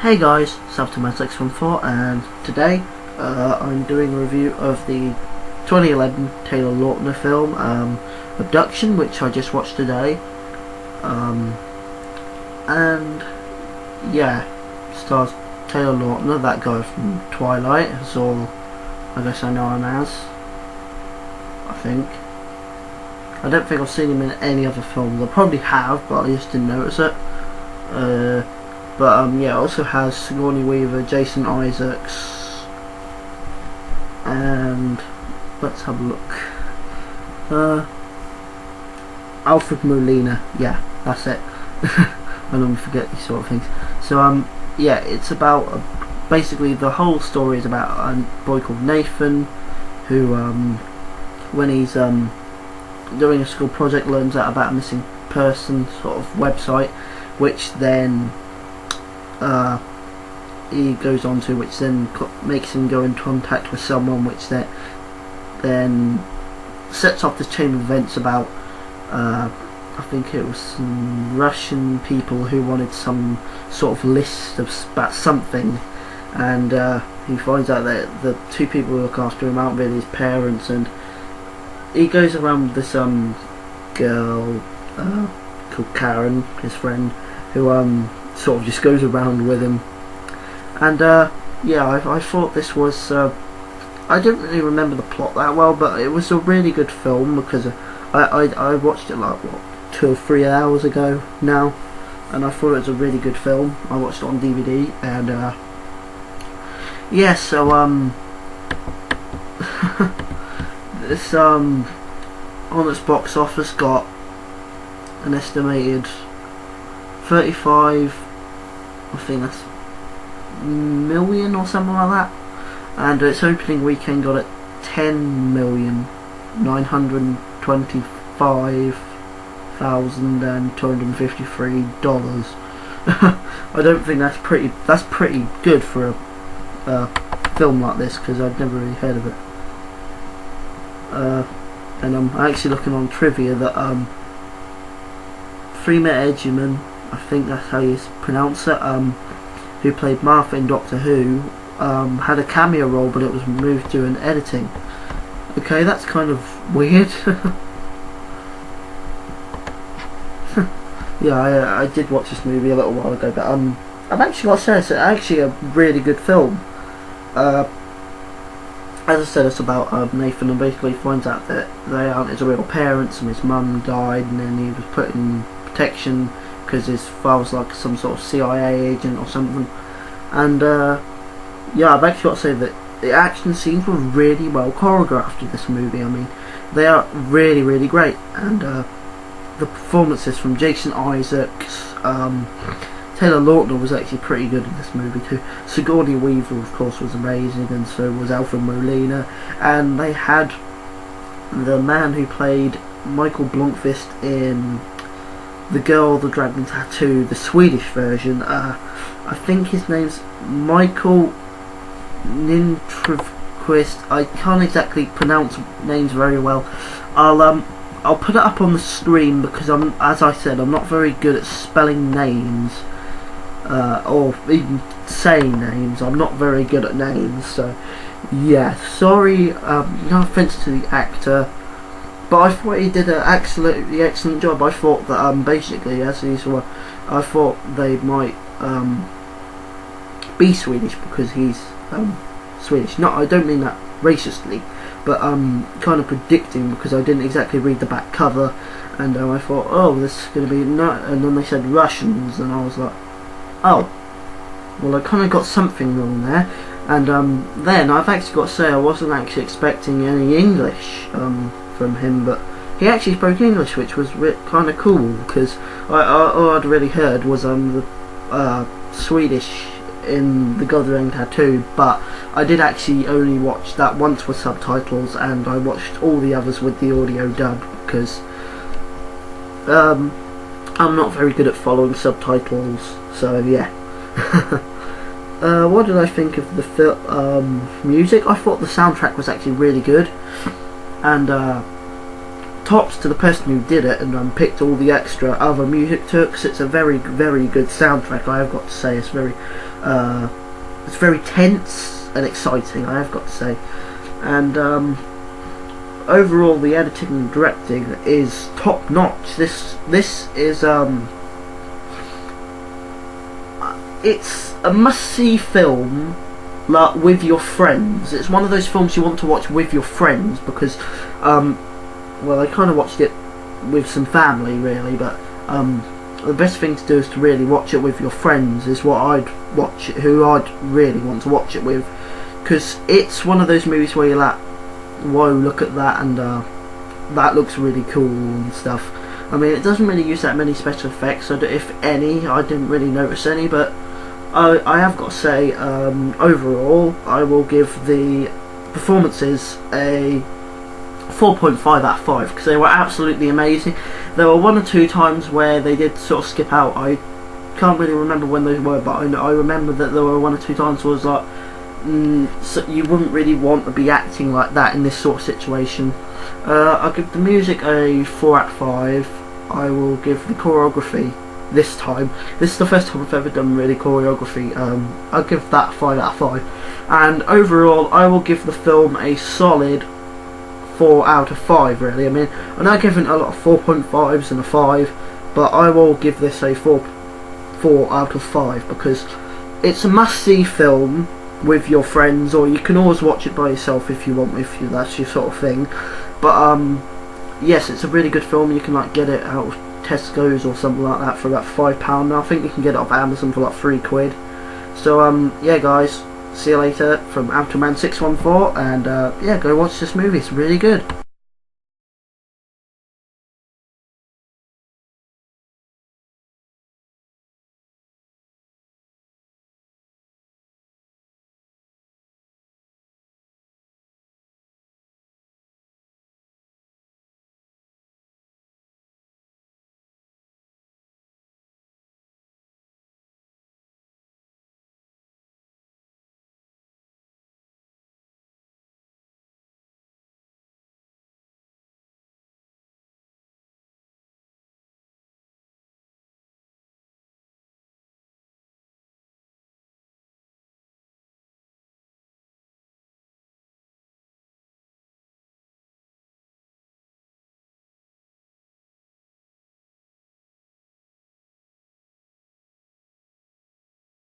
Hey guys, Subtomatic14, and today I'm doing a review of the 2011 Taylor Lautner film, Abduction, which I just watched today. And yeah, stars Taylor Lautner, that guy from Twilight, is all I guess I know him as, I think. I don't think I've seen him in any other films. I probably have, but I just didn't notice it. Yeah, it also has Sigourney Weaver, Jason Isaacs, and let's have a look. Alfred Molina. Yeah, that's it. I normally forget these sort of things. So yeah, it's about basically the whole story is about a boy called Nathan, who when he's doing a school project learns out about a missing person sort of website, which then he goes on to, which then makes him go in contact with someone, which then sets off this chain of events about I think it was some Russian people who wanted some sort of list about something, and he finds out that the two people who look after him aren't really his parents, and he goes around with this girl called Karen, his friend, who sort of just goes around with him. And yeah, I thought this was I don't really remember the plot that well, but it was a really good film because I watched it like 2 or 3 hours ago now, and I thought it was a really good film. I watched it on DVD, and yeah, so this on its box office got an estimated 35, I think that's million or something like that, and its opening weekend got it $10,925,253. I don't think that's pretty good for a film like this, because I've never really heard of it. And I'm actually looking on trivia that Freema Edgerman, I think that's how you pronounce it, who played Martha in Doctor Who, had a cameo role, but it was removed during editing. Okay, that's kind of weird. Yeah, I did watch this movie a little while ago, but I've actually got to say, it's actually a really good film. As I said, it's about Nathan, and basically finds out that they aren't his real parents, and his mum died, and then he was put in protection because his father's like some sort of CIA agent or something. And yeah, I've actually got to say that the action scenes were really well choreographed in this movie. I mean, they are really, really great, and the performances from Jason Isaacs, Taylor Lautner was actually pretty good in this movie too. Sigourney Weaver, of course, was amazing, and so was Alfred Molina. And they had the man who played Michael Blomkvist in The Girl with the Dragon Tattoo, the Swedish version. I think his name's Michael Lindqvist. I can't exactly pronounce names very well. I'll put it up on the screen because as I said, I'm not very good at spelling names, or even saying names. I'm not very good at names, so yeah, sorry. No offense to the actor, but I thought he did an absolutely excellent job. I thought that basically, as usual, I thought they might be Swedish because he's Swedish. No, I don't mean that racistly, but kind of predicting, because I didn't exactly read the back cover, and I thought, oh, this is going to be no, and then they said Russians, and I was like, oh, well, I kind of got something wrong there. And then I've actually got to say, I wasn't actually expecting any English from him, but he actually spoke English, which was kind of cool, because all I'd really heard was the Swedish in The God of the Dragon Tattoo, but I did actually only watch that once with subtitles, and I watched all the others with the audio dub, because I'm not very good at following subtitles, so yeah. What did I think of the music? I thought the soundtrack was actually really good, and tops to the person who did it and picked all the extra other music to it, because it's a very, very good soundtrack. I have got to say, it's very tense and exciting, I have got to say. And overall, the editing and directing is top notch. This is it's a must-see film, like, with your friends. It's one of those films you want to watch with your friends, because well, I kind of watched it with some family really, but the best thing to do is to really watch it with your friends. Is what I'd watch it, who I'd really want to watch it with, because it's one of those movies where you're like, whoa, look at that, and that looks really cool and stuff. I mean, it doesn't really use that many special effects, so if any, I didn't really notice any, but I have got to say, overall, I will give the performances a 4.5 out of 5, because they were absolutely amazing. There were one or two times where they did sort of skip out. I can't really remember when those were, but I remember that there were one or two times where it was like, so you wouldn't really want to be acting like that in this sort of situation. I'll give the music a 4 out of 5. I will give the choreography, this time, this is the first time I've ever done really choreography, I'll give that 5 out of 5. And overall, I will give the film a solid 4 out of 5 really. I mean, I know I've given a lot of 4.5s and a 5, but I will give this a 4 out of 5, because it's a must-see film with your friends, or you can always watch it by yourself if you want, if you, that's your sort of thing. But yes, it's a really good film. You can like get it out of Tesco's or something like that for about £5 now. I think you can get it off Amazon for like £3. So yeah guys, see you later from Outerman614, and yeah, go watch this movie, it's really good.